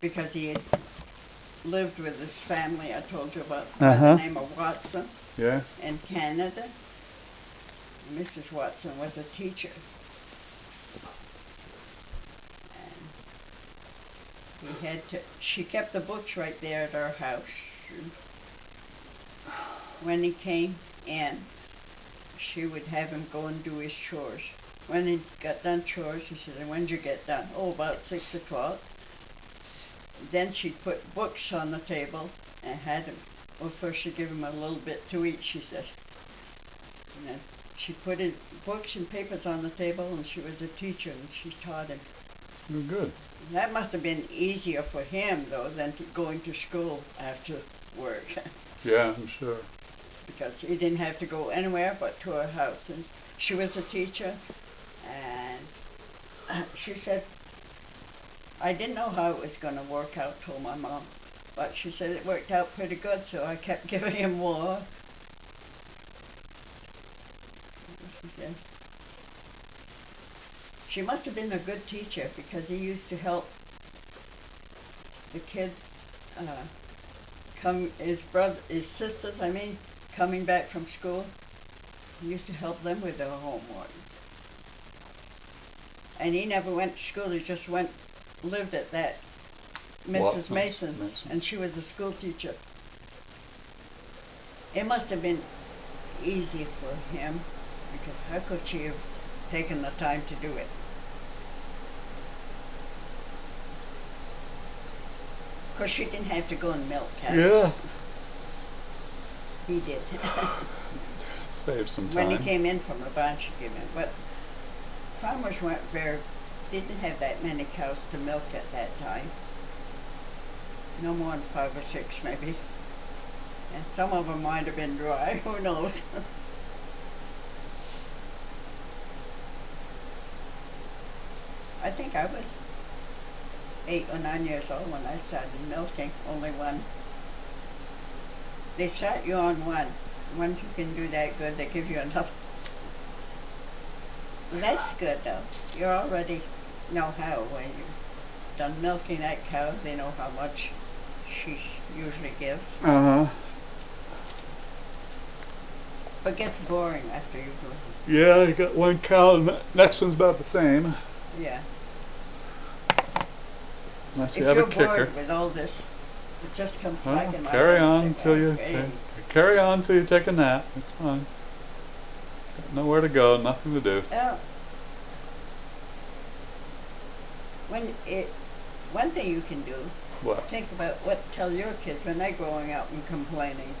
because he had lived with his family, I told you about, by the name of Watson, in Canada. Mrs. Watson was a teacher. And she kept the books right there at our house. And when he came in, she would have him go and do his chores. When he got done chores, he said, "When did you get done?" "Oh, about 6 o'clock. Then she'd put books on the table and had him, well, first she'd give him a little bit to eat, she said. And then she put his books and papers on the table, and she was a teacher, and she taught him. Oh, good. That must have been easier for him, though, than going to school after work. Yeah, I'm sure. Because he didn't have to go anywhere but to her house. And she was a teacher, and she said, I didn't know how it was going to work out, told my mom, but she said it worked out pretty good, so I kept giving him more. She said, she must have been a good teacher, because he used to help the kids his sisters, coming back from school. He used to help them with their homework. And he never went to school, he just lived at that Mrs. Mason, and she was a school teacher. It must have been easy for him, because how could she have taken the time to do it? Of course, she didn't have to go and milk cows. Yeah. He did. Save some time. When he came in from the barn, she gave him. But farmers didn't have that many cows to milk at that time. No more than 5 or 6, maybe. And some of them might have been dry, who knows. I think I was 8 or 9 years old when I started milking, only one. They start you on one. Once you can do that good, they give you enough. That's good, though. You already know how. When you've done milking that cow, they know how much she usually gives. But it gets boring after you go. Yeah, you got one cow, and the next one's about the same. Yeah. Unless you have a kicker. If you're bored with all this, it just comes back in my carry head. on till you take a nap. It's fine. Got nowhere to go, nothing to do. Yeah. One thing you can do. What? Think about tell your kids when they're growing up and complaining.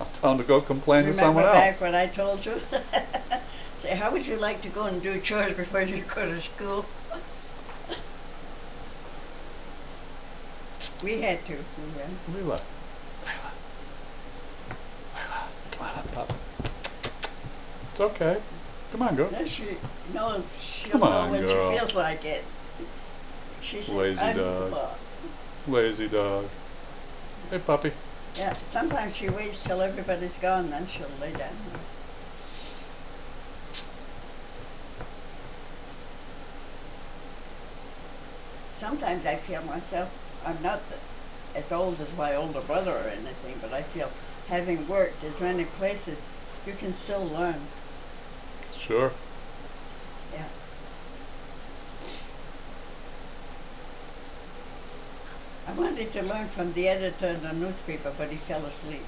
I'll tell them to go complain to someone else. Remember back what I told you? Say, how would you like to go and do chores before you go to school? We had to. Leila. Come on up, Pop. It's okay. Come on, girl. No, she'll Come on, know when girl. she feels like it. She says, Lazy dog. Lazy dog. Hey, puppy. Yeah, sometimes she waits till everybody's gone, then she'll lay down. Sometimes I feel myself, I'm not as old as my older brother or anything, but I feel having worked as many places, you can still learn. Sure. Yeah. I wanted to learn from the editor in the newspaper, but he fell asleep.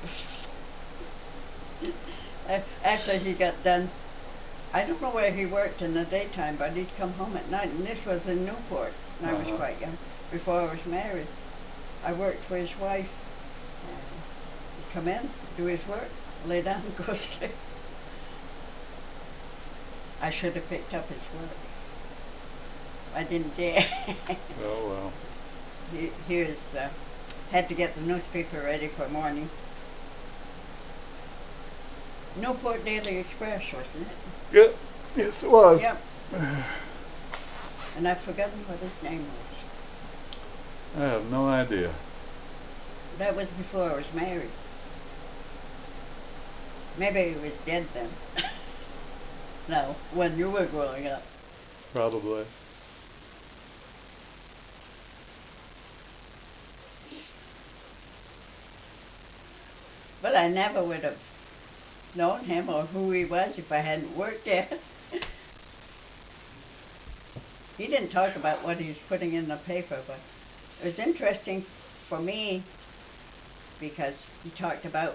After he got done, I don't know where he worked in the daytime, but he'd come home at night, and this was in Newport, and I was quite young, before I was married. I worked for his wife. He'd come in, do his work, lay down and go to sleep. I should have picked up his work. I didn't dare. Oh, well. Here's, had to get the newspaper ready for morning. Newport Daily Express, wasn't it? Yep. Yes, it was. Yep. And I've forgotten what his name was. I have no idea. That was before I was married. Maybe he was dead then. No, when you were growing up. Probably. Well, I never would have known him or who he was if I hadn't worked there. He didn't talk about what he was putting in the paper, but it was interesting for me because he talked about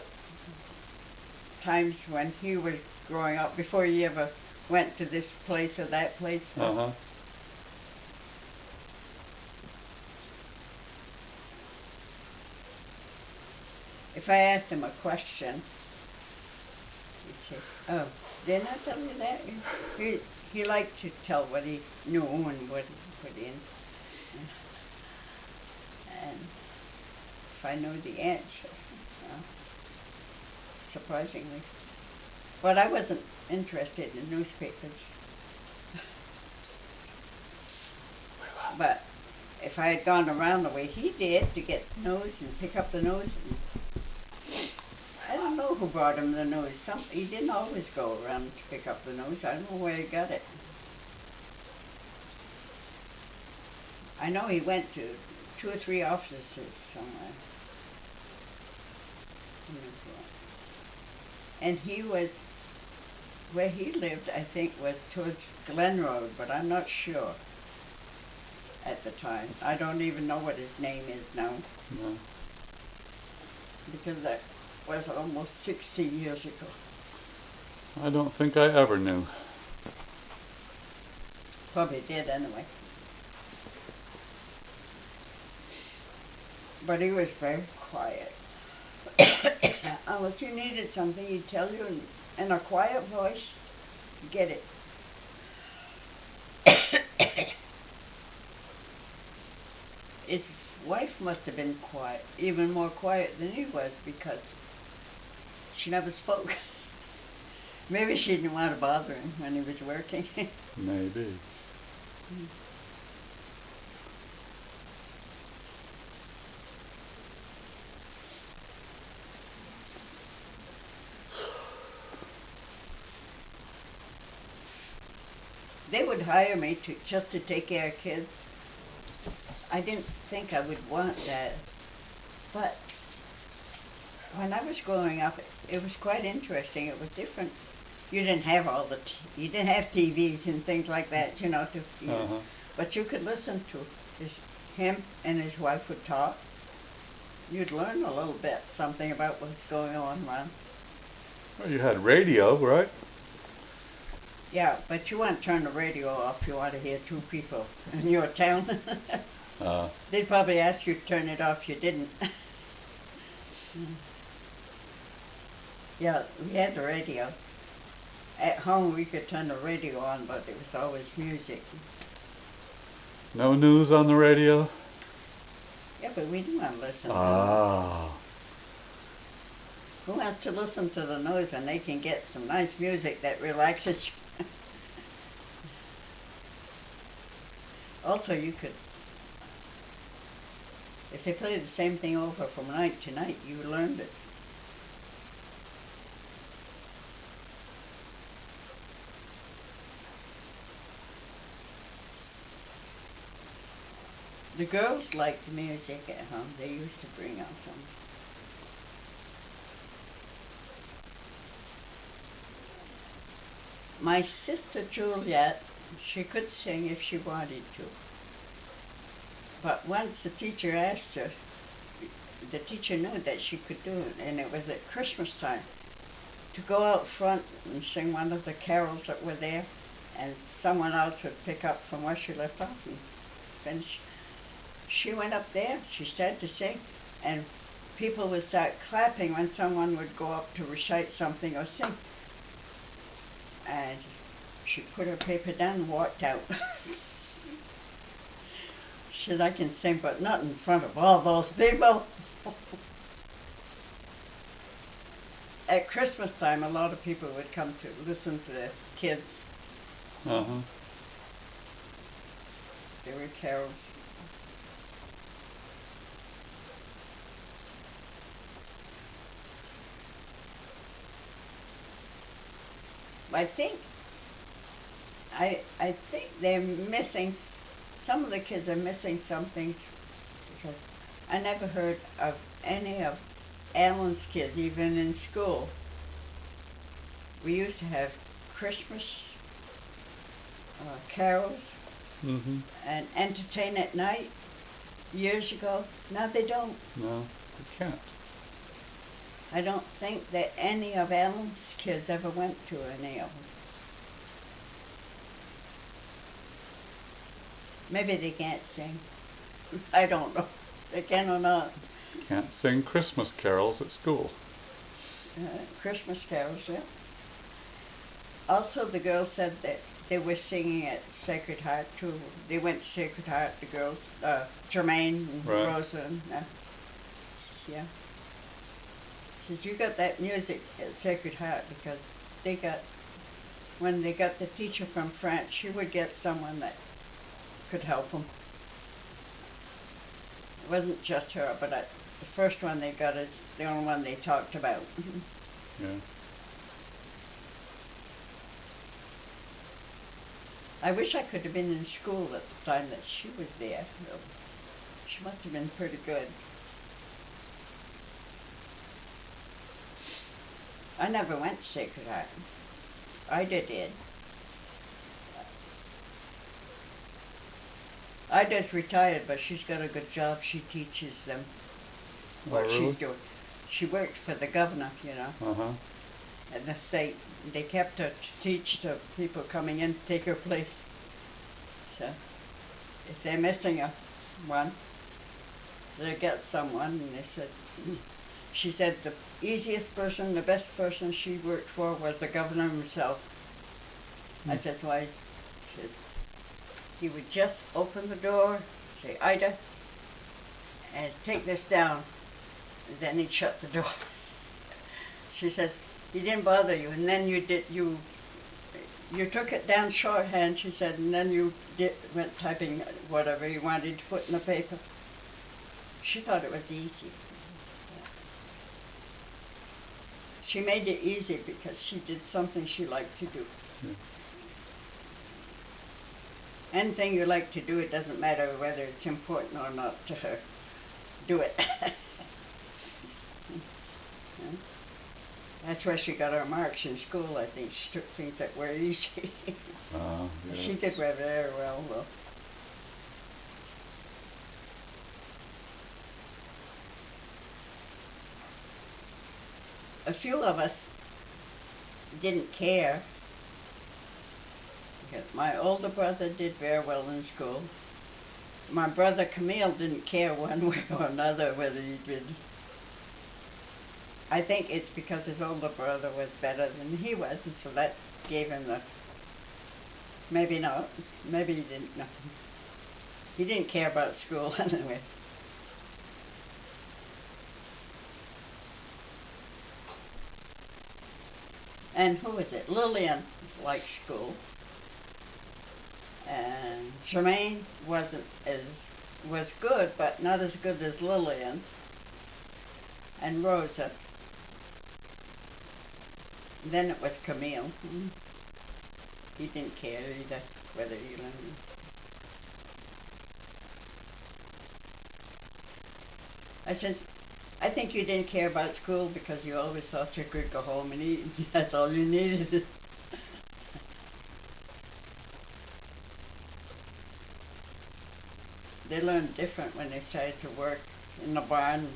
times when he was growing up before he ever went to this place or that place. Uh-huh. If I asked him a question, he'd say, "Oh, didn't I tell you that?" He liked to tell what he knew and what he put in. And if I know the answer, surprisingly. But I wasn't interested in newspapers. But if I had gone around the way he did to get the news and pick up the news, I don't know who brought him the news. He didn't always go around to pick up the news. I don't know where he got it. I know he went to 2 or 3 offices somewhere. And he was, where he lived, I think, was towards Glen Road, but I'm not sure at the time. I don't even know what his name is now. No. Because that was almost 60 years ago. I don't think I ever knew. Probably did anyway. But he was very quiet. Unless you needed something, he'd tell you in a quiet voice, get it. His wife must have been quiet, even more quiet than he was, because she never spoke. Maybe she didn't want to bother him when he was working. Maybe. They would hire me just to take care of kids. I didn't think I would want that, but when I was growing up, it was quite interesting. It was different. You didn't have you didn't have TVs and things like that, but you could listen to him and his wife would talk. You'd learn a little bit, something about what's going on around. Well, you had radio, right? Yeah, but you won't turn the radio off if you want to hear 2 people in your town. They'd probably ask you to turn it off if you didn't. Yeah, we had the radio. At home we could turn the radio on, but it was always music. No news on the radio? Yeah, but we didn't want to listen to Ah. Who wants to listen to the news when they can get some nice music that relaxes you? Also, you could, if they play the same thing over from night to night, you learned it. The girls liked music at home. They used to bring out some. My sister Juliet, she could sing if she wanted to. But once the teacher asked her, the teacher knew that she could do it, and it was at Christmas time, to go out front and sing one of the carols that were there, and someone else would pick up from where she left off and finish. She went up there, she started to sing, and people would start clapping when someone would go up to recite something or sing. And she put her paper down and walked out. She said, "I can sing, but not in front of all those people." At Christmas time, a lot of people would come to listen to the kids. Uh-huh. There were carols. I think they're missing, some of the kids are missing some things, because I never heard of any of Allen's kids, even in school. We used to have Christmas carols and entertain at night years ago. Now they don't. No, they can't. I don't think that any of Allen's kids ever went to any of them. Maybe they can't sing. I don't know. They can or not. Can't sing Christmas carols at school. Christmas carols, yeah. Also, the girls said that they were singing at Sacred Heart too. They went to Sacred Heart, the girls, Jermaine and Rosa. And, yeah. Says you got that music at Sacred Heart because they got, when they got the teacher from France, she would get someone that could help them. It wasn't just her, but the first one they got is the only one they talked about. Yeah. I wish I could have been in school at the time that she was there. She must have been pretty good. I never went to Sacred Heart. Ida did. Ida's retired, but she's got a good job. She teaches them what she's doing. She worked for the governor, you know, at the state. They kept her to teach the people coming in to take her place. So, if they're missing one, they'll get someone. And they said, she said the easiest person, the best person she worked for was the governor himself. I said, why? She said, he would just open the door, say, Ida, and take this down. And then he'd shut the door. She said, he didn't bother you, and then you took it down shorthand, she said, and then you went typing whatever you wanted to put in the paper. She thought it was easy. She made it easy because she did something she liked to do. Anything you like to do, it doesn't matter whether it's important or not to her. Do it. That's where she got her marks in school, I think. She took things that were easy. Yes. She did very well, though. A few of us didn't care. Because my older brother did very well in school. My brother Camille didn't care one way or another whether he did. I think it's because his older brother was better than he was, and so that gave him the... Maybe not. Maybe he didn't know. He didn't care about school anyway. And who was it? Lillian liked school. And Jermaine was good, but not as good as Lillian. And Rosa. Then it was Camille. He didn't care either whether he learned. I said, I think you didn't care about school because you always thought you could go home and eat. That's all you needed. They learned different when they started to work in the barn,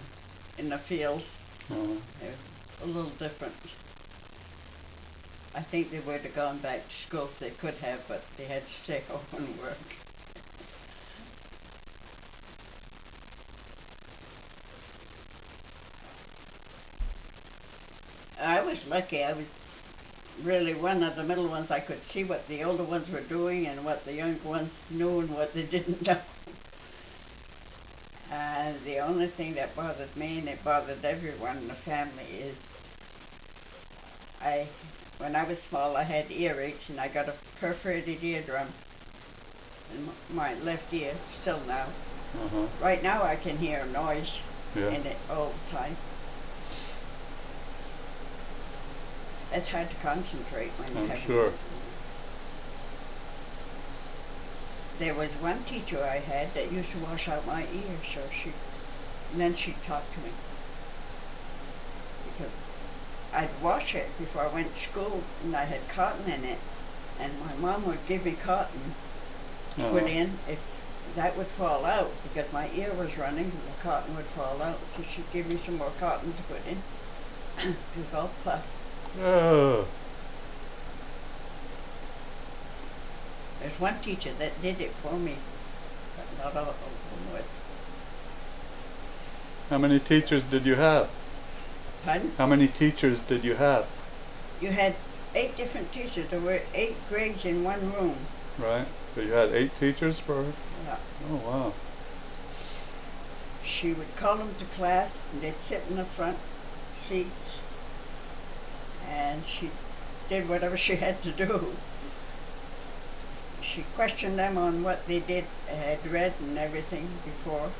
in the fields. They're a little different. I think they would have gone back to school if they could have, but they had to stay home and work. I was lucky. I was really one of the middle ones. I could see what the older ones were doing and what the younger ones knew and what they didn't know. And the only thing that bothered me, and it bothered everyone in the family, is when I was small, I had earaches, and I got a perforated eardrum in my left ear, still now. Right now I can hear a noise in it all the time. It's hard to concentrate when you have... I'm sure. There was one teacher I had that used to wash out my ears, and then she'd talk to me. I'd wash it before I went to school, and I had cotton in it, and my mom would give me cotton to put in if that would fall out, because my ear was running and the cotton would fall out, so she'd give me some more cotton to put in. It was all pus. Oh. There's one teacher that did it for me, but not all of them would. How many teachers did you have? Pardon? How many teachers did you have? You had 8 different teachers. There were 8 grades in one room. Right. So you had 8 teachers for her? Yeah. Oh, wow. She would call them to class, and they'd sit in the front seats, and she did whatever she had to do. She questioned them on what they had read and everything before.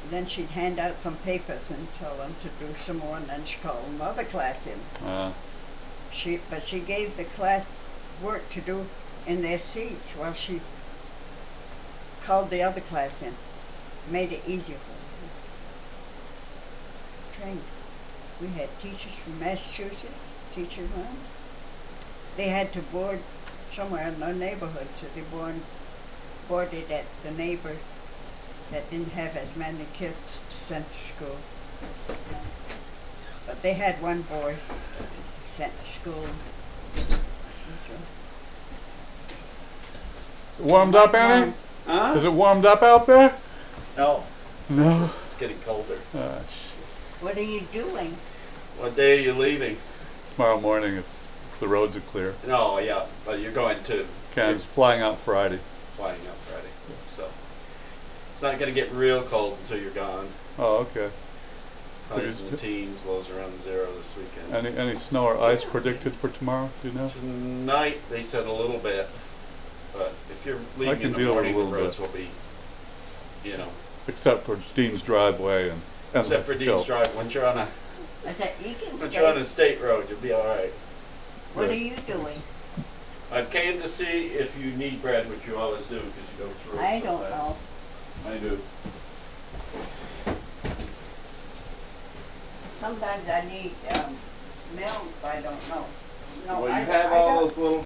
And then she'd hand out some papers and tell them to do some more, and then she'd call another class in. But she gave the class work to do in their seats while she called the other class in. Made it easier for them. Trained. We had teachers from Massachusetts, teachers around. They had to board somewhere in their neighborhood, so they boarded at the neighbor that didn't have as many kids sent to school. But they had one boy sent to school. Is it warmed up, Annie? Huh? Is it warmed up out there? No. No. It's getting colder. What are you doing? What day are you leaving? Tomorrow morning if the roads are clear. No, yeah, but you're going to... Ken's flying out Friday. Flying out Friday, so... It's not going to get real cold until you're gone. Oh, okay. Highs in the teens, lows around 0 this weekend. Any snow or ice predicted for tomorrow, do you know? Tonight they said a little bit, but if you're leaving in the morning, the roads will be, you know... Except for Dean's driveway and except for Dean's Drive. Once you're on a... Once you're on a state road, you'll be alright. What are you doing? I came to see if you need bread, which you always do, because you go through it I so don't fast. know. I do. Sometimes I need milk, I don't know. No, Well, you I have got all those little